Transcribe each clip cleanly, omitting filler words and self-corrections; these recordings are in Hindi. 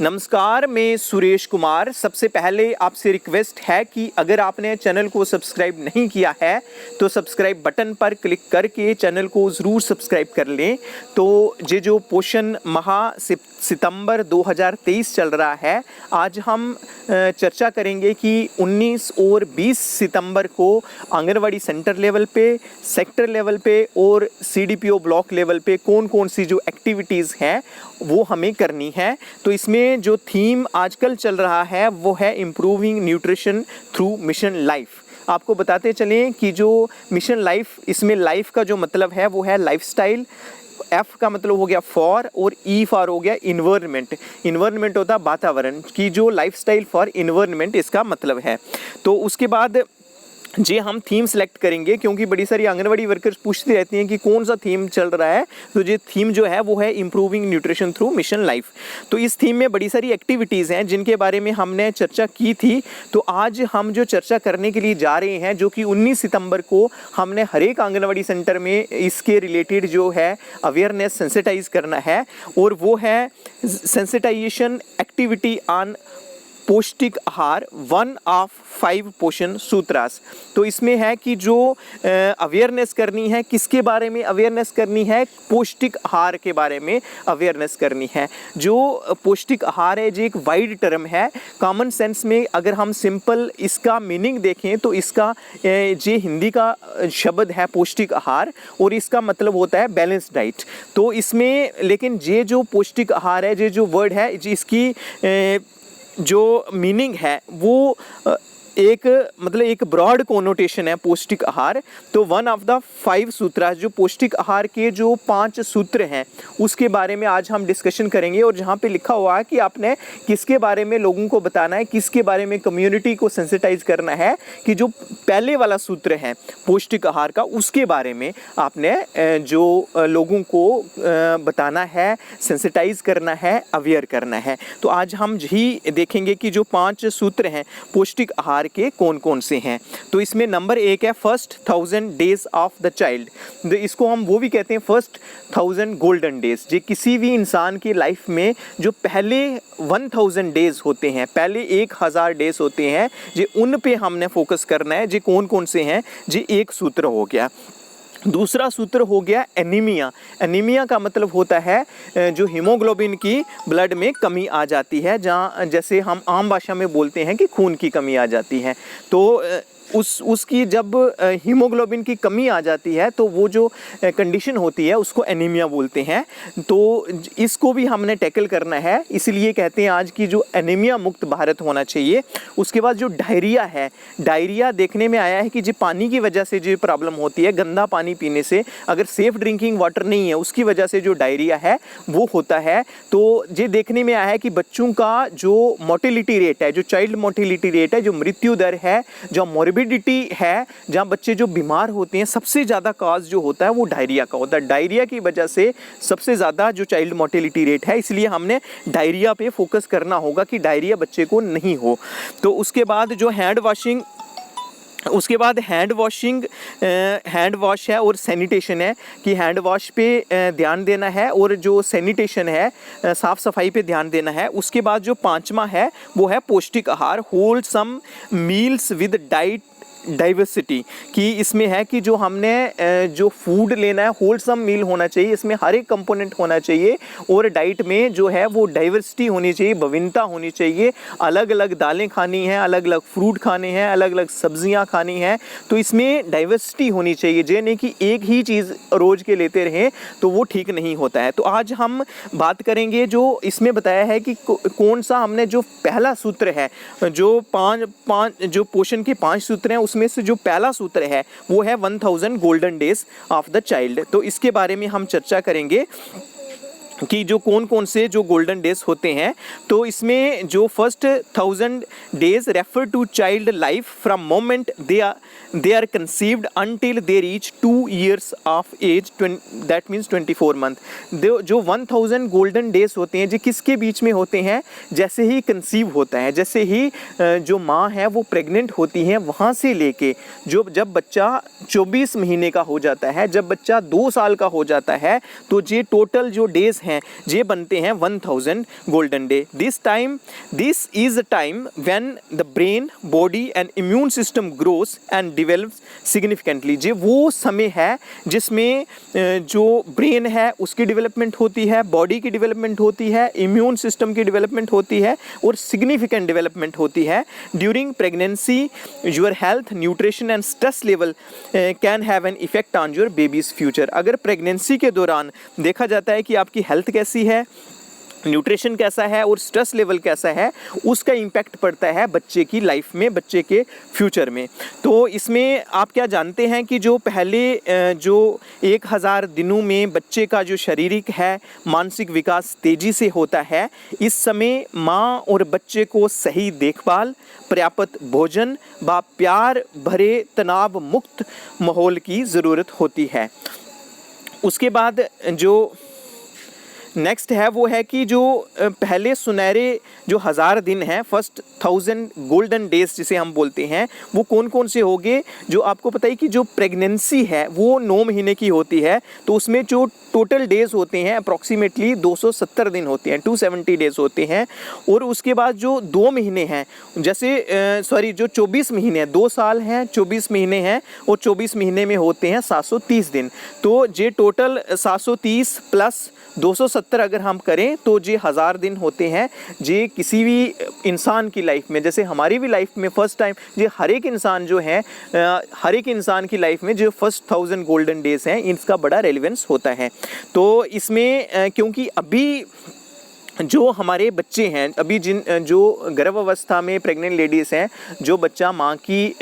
नमस्कार, मैं सुरेश कुमार। सबसे पहले आपसे रिक्वेस्ट है कि अगर आपने चैनल को सब्सक्राइब नहीं किया है तो सब्सक्राइब बटन पर क्लिक करके चैनल को ज़रूर सब्सक्राइब कर लें। तो ये जो पोषण माह सितंबर 2023 चल रहा है, आज हम चर्चा करेंगे कि 19 और 20 सितंबर को आंगनवाड़ी सेंटर लेवल पे, सेक्टर लेवल पे और सीडीपीओ ब्लॉक लेवल पे कौन कौन सी जो एक्टिविटीज़ हैं वो हमें करनी है। तो इसमें जो थीम आजकल चल रहा है वो है improving nutrition through mission life. आपको बताते चलें कि जो मिशन लाइफ, इसमें लाइफ का जो मतलब है वो है लाइफस्टाइल, एफ का मतलब हो गया फॉर और ई फॉर हो गया इन्वायरमेंट। इन्वायरमेंट होता है वातावरण की, जो लाइफस्टाइल फॉर इन्वायरमेंट इसका मतलब है। तो उसके बाद जी हम थीम सेलेक्ट करेंगे, क्योंकि बड़ी सारी आंगनवाड़ी वर्कर्स पूछती रहती हैं कि कौन सा थीम चल रहा है। तो ये थीम जो है वो है improving nutrition through mission life. तो इस थीम में बड़ी सारी एक्टिविटीज़ हैं जिनके बारे में हमने चर्चा की थी। तो आज हम जो चर्चा करने के लिए जा रहे हैं, जो कि 19 सितंबर को हमने हर एक आंगनवाड़ी सेंटर में इसके रिलेटेड जो है अवेयरनेस सेंसिटाइज करना है, और वो है सेंसिटाइजेशन एक्टिविटी ऑन पौष्टिक आहार 1 ऑफ 5 पोषण सूत्रास। तो इसमें है कि जो अवेयरनेस करनी है, किसके बारे में अवेयरनेस करनी है, पौष्टिक आहार के बारे में अवेयरनेस करनी है। जो पौष्टिक आहार है जो एक वाइड टर्म है। कॉमन सेंस में अगर हम सिंपल इसका मीनिंग देखें तो इसका जो हिंदी का शब्द है पौष्टिक आहार, और इसका मतलब होता है बैलेंस डाइट। तो इसमें लेकिन ये जो पौष्टिक आहार है, ये जो वर्ड है, इसकी जो मीनिंग है वो एक मतलब एक ब्रॉड कोनोटेशन है पौष्टिक आहार। तो 1 ऑफ द 5 सूत्र, जो पौष्टिक आहार के जो 5 सूत्र हैं उसके बारे में आज हम डिस्कशन करेंगे। और जहाँ पे लिखा हुआ है कि आपने किसके बारे में लोगों को बताना है, किसके बारे में कम्युनिटी को सेंसिटाइज करना है, कि जो पहले वाला सूत्र है पौष्टिक आहार का, उसके बारे में आपने जो लोगों को बताना है, सेंसिटाइज करना है, अवेयर करना है। तो आज हम यही देखेंगे कि जो 5 सूत्र हैं पौष्टिक आहार के कौन कौन से हैं। तो इसमें नंबर 1 है first 1000 days of the child. इसको हम वो भी कहते हैं फर्स्ट 1000 गोल्डन डेज। जो किसी भी इंसान की लाइफ में जो पहले 1000 डेज होते हैं, पहले 1000 डेज होते हैं, जो उन पे हमने फोकस करना है। जो कौन कौन से हैं, जो एक सूत्र हो गया। दूसरा सूत्र हो गया एनीमिया। एनीमिया का मतलब होता है जो हीमोग्लोबिन की ब्लड में कमी आ जाती है, जहाँ जैसे हम आम भाषा में बोलते हैं कि खून की कमी आ जाती है। तो उसकी जब हीमोग्लोबिन की कमी आ जाती है तो वो जो कंडीशन होती है उसको एनीमिया बोलते हैं। तो इसको भी हमने टैकल करना है, इसलिए कहते हैं आज की जो एनीमिया मुक्त भारत होना चाहिए। उसके बाद जो डायरिया है, डायरिया देखने में आया है कि जो पानी की वजह से जो प्रॉब्लम होती है, गंदा पानी पीने से, अगर सेफ ड्रिंकिंग वाटर नहीं है उसकी वजह से जो डायरिया है वो होता है। तो ये देखने में आया है कि बच्चों का जो मोर्टेलिटी रेट है, जो चाइल्ड मोर्टेलिटी रेट है, जो मृत्यु दर है, जो मोर्बिडिटी है, जहाँ बच्चे जो बीमार होते हैं, सबसे ज़्यादा कॉज जो होता है वो डायरिया का होता है। डायरिया की वजह से सबसे ज़्यादा जो चाइल्ड मोर्टेलिटी रेट है, इसलिए हमने डायरिया पे फोकस करना होगा कि डायरिया बच्चे को नहीं हो। तो उसके बाद जो हैंड वॉशिंग, उसके बाद हैंड वॉश है और सैनिटेशन है, कि हैंड वॉश पे ध्यान देना है और जो सैनिटेशन है, साफ़ सफाई पे ध्यान देना है। उसके बाद जो 5वां है वो है पौष्टिक आहार, wholesome meals with diet diversity. कि इसमें है कि जो हमने जो फूड लेना है होलसम मील होना चाहिए, इसमें हर एक कंपोनेंट होना चाहिए, और डाइट में जो है वो डाइवर्सिटी होनी चाहिए, विभिन्नता होनी चाहिए। अलग अलग दालें खानी हैं, अलग अलग फ्रूट खाने हैं, अलग अलग सब्जियां खानी हैं। तो इसमें डाइवर्सिटी होनी चाहिए, जो नहीं कि एक ही चीज़ रोज़ के लेते रहें तो वो ठीक नहीं होता है। तो आज हम बात करेंगे जो इसमें बताया है कि कौन सा हमने जो पहला सूत्र है, जो पाँच जो पोषण के 5 सूत्र हैं उसमें से जो पहला सूत्र है वो है 1000 golden days of the child. तो इसके बारे में हम चर्चा करेंगे कि जो कौन कौन से जो गोल्डन डेज होते हैं। तो इसमें जो first 1000 days refer to child life from moment they are conceived until they reach 2 years of age, that means 24 month. जो 1000 गोल्डन डेज होते हैं जो किसके बीच में होते हैं, जैसे ही कंसीव होता है, जैसे ही जो माँ है वो प्रेग्नेंट होती है, वहाँ से लेके जब बच्चा 24 महीने का हो जाता है, जब बच्चा 2 साल का हो जाता है, तो ये टोटल जो डेज हैं ये बनते हैं 1000 golden day. This is the time when the brain, body and immune system grows and develops significantly. ये वो समय है जिसमें जो ब्रेन है उसकी डेवलपमेंट होती है, बॉडी की डेवलपमेंट होती है, इम्यून सिस्टम की डेवलपमेंट होती है और सिग्निफिकेंट डेवलपमेंट होती है। During pregnancy your health, nutrition and stress level can have an effect on your babies future. अगर प्रेगनेंसी के दौरान देखा जाता है कि आपकी हेल्थ कैसी है, न्यूट्रिशन कैसा है और स्ट्रेस लेवल कैसा है, उसका इम्पैक्ट पड़ता है बच्चे की लाइफ में, बच्चे के फ्यूचर में। तो इसमें आप क्या जानते हैं कि जो पहले जो 1000 दिनों में बच्चे का जो शारीरिक है मानसिक विकास तेज़ी से होता है, इस समय माँ और बच्चे को सही देखभाल, पर्याप्त भोजन व प्यार भरे तनाव मुक्त माहौल की ज़रूरत होती है। उसके बाद जो नेक्स्ट है वो है कि जो पहले सुनहरे जो 1000 दिन हैं, फर्स्ट 1000 गोल्डन डेज जिसे हम बोलते हैं, वो कौन कौन से होंगे। जो आपको पता है कि जो प्रेगनेंसी है वो 9 महीने की होती है, तो उसमें जो टोटल डेज होते हैं अप्रॉक्सीमेटली 270 दिन होते हैं, 270 डेज होते हैं। और उसके बाद जो 2 महीने हैं, जैसे जो 24 महीने हैं, 2 साल हैं, 24 महीने हैं और 24 महीने में होते हैं 730 दिन। तो ये टोटल 730 प्लस 270 अगर हम करें तो ये 1000 दिन होते हैं। ये किसी भी इंसान की लाइफ में, जैसे हमारी भी लाइफ में फर्स्ट टाइम, ये हर एक इंसान जो है, हर एक इंसान की लाइफ में जो फर्स्ट 1000 गोल्डन डेज हैं, इसका बड़ा रेलिवेंस होता है। तो इसमें क्योंकि अभी जो हमारे बच्चे हैं, अभी जो गर्भावस्था में प्रेग्नेंट लेडीज़ हैं, जो बच्चा माँ की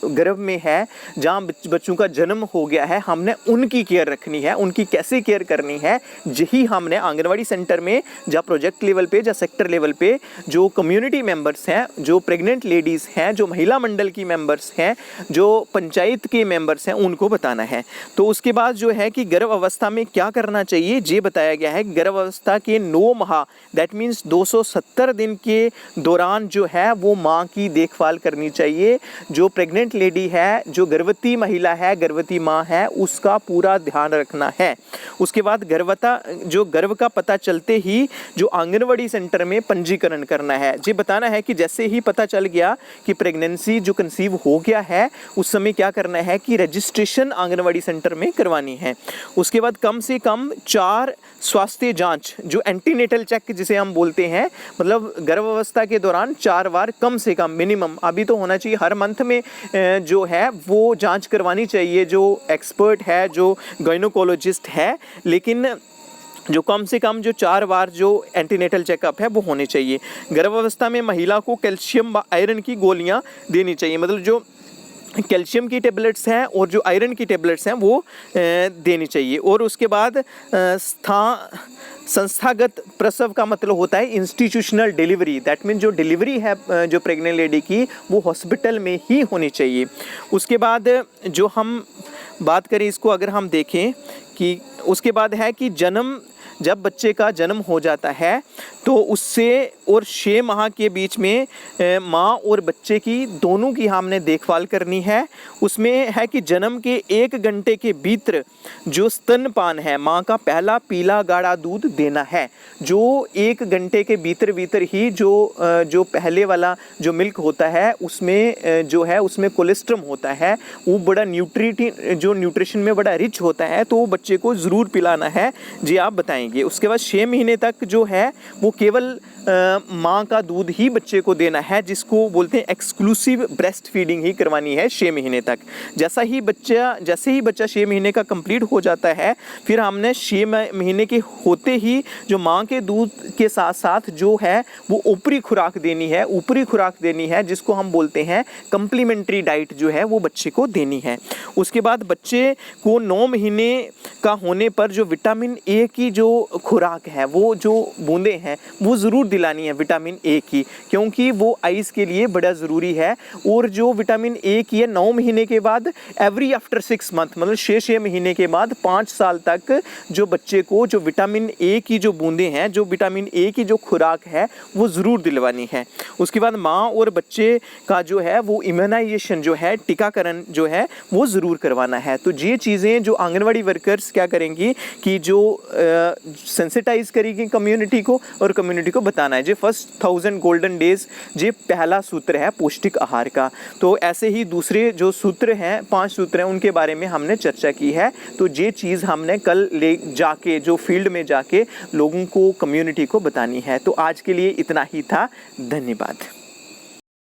गर्भ में है, जहाँ बच्चों का जन्म हो गया है, हमने उनकी केयर रखनी है। उनकी कैसे केयर करनी है, यही हमने आंगनवाड़ी सेंटर में, जहाँ प्रोजेक्ट लेवल पे, जहाँ सेक्टर लेवल पे जो कम्युनिटी मेंबर्स हैं, जो प्रेग्नेंट लेडीज़ हैं, जो महिला मंडल की मेंबर्स हैं, जो पंचायत के मेंबर्स हैं, उनको बताना है। तो उसके बाद जो है कि गर्भ अवस्था में क्या करना चाहिए ये बताया गया है। गर्भ अवस्था के 9 माह, दैट मीन्स 270 दिन के दौरान जो है वो माँ की देखभाल करनी चाहिए। जो प्रेग्नेंट लेडी है, जो गर्भवती महिला है, गर्भवती माँ है, उसका पूरा ध्यान रखना है। उसके बाद गर्भ का पता चलते ही जो आंगनवाड़ी सेंटर में पंजीकरण करना है। ये बताना है कि जैसे ही पता चल गया कि प्रेगनेंसी जो कंसीव हो गया है, उस समय क्या करना है कि रजिस्ट्रेशन आंगनवाड़ी सेंटर में करवानी है। उसके बाद कम से कम 4 स्वास्थ्य जांच, जो एंटीनेटल चेक जिसे हम बोलते हैं, मतलब गर्भावस्था के दौरान 4 बार कम से कम मिनिमम, अभी तो होना चाहिए हर मंथ में जो है वो जांच करवानी चाहिए, जो एक्सपर्ट है, जो गायनोकोलॉजिस्ट है, लेकिन जो कम से कम जो 4 बार जो एंटीनेटल चेकअप है वो होने चाहिए। गर्भावस्था में महिला को कैल्शियम व आयरन की गोलियां देनी चाहिए, मतलब जो कैल्शियम की टेबलेट्स हैं और जो आयरन की टेबलेट्स हैं वो देनी चाहिए। और उसके बाद संस्थागत प्रसव का मतलब होता है इंस्टीट्यूशनल डिलीवरी, दैट मीन जो डिलीवरी है जो प्रेग्नेंट लेडी की, वो हॉस्पिटल में ही होनी चाहिए। उसके बाद जो हम बात करें इसको, अगर हम देखें कि उसके बाद है कि जब बच्चे का जन्म हो जाता है तो उससे और 6 माह के बीच में माँ और बच्चे की दोनों की हमने देखभाल करनी है। उसमें है कि जन्म के 1 घंटे के भीतर जो स्तनपान है, माँ का पहला पीला गाढ़ा दूध देना है। जो 1 घंटे के भीतर ही जो पहले वाला जो मिल्क होता है उसमें जो है उसमें कोलेस्ट्रम होता है, वो बड़ा न्यूट्रिशन में बड़ा रिच होता है, तो वो बच्चे को ज़रूर पिलाना है, जी आप बताएंगे। उसके बाद 6 महीने तक जो है वो केवल माँ का दूध ही बच्चे को देना है, जिसको बोलते हैं एक्सक्लूसिव ब्रेस्ट फीडिंग ही करवानी है 6 महीने तक। जैसे ही बच्चा 6 महीने का कंप्लीट हो जाता है, फिर हमने 6 महीने के होते ही जो माँ के दूध के साथ साथ जो है वो ऊपरी खुराक देनी है, जिसको हम बोलते हैं कम्प्लीमेंट्री डाइट जो है वो बच्चे को देनी है। उसके बाद बच्चे को 9 महीने का होने पर जो विटामिन ए की जो खुराक है, वो जो बूंदें हैं वो ज़रूर दिलानी है विटामिन ए की, क्योंकि वो आइज़ के लिए बड़ा ज़रूरी है। और जो विटामिन ए की है 9 महीने के बाद एवरी आफ्टर 6 मंथ, मतलब 6 महीने के बाद 5 साल तक जो बच्चे को जो विटामिन ए की जो बूंदें हैं, जो विटामिन ए की जो खुराक है वो ज़रूर दिलवानी है। उसके बाद माँ और बच्चे का जो है वो इम्यूनाइजेशन जो है, टीकाकरण जो है वो ज़रूर करवाना है। तो ये चीज़ें जो आंगनवाड़ी वर्कर्स क्या करेंगी कि जो सेंसिटाइज करेगी कम्युनिटी को और कम्युनिटी को बताना है। जो फर्स्ट 1000 गोल्डन डेज ये पहला सूत्र है पौष्टिक आहार का। तो ऐसे ही दूसरे जो सूत्र हैं 5 सूत्र हैं उनके बारे में हमने चर्चा की है। तो ये चीज़ हमने कल ले जाके जो फील्ड में जाके लोगों को कम्युनिटी को बतानी है। तो आज के लिए इतना ही था। धन्यवाद।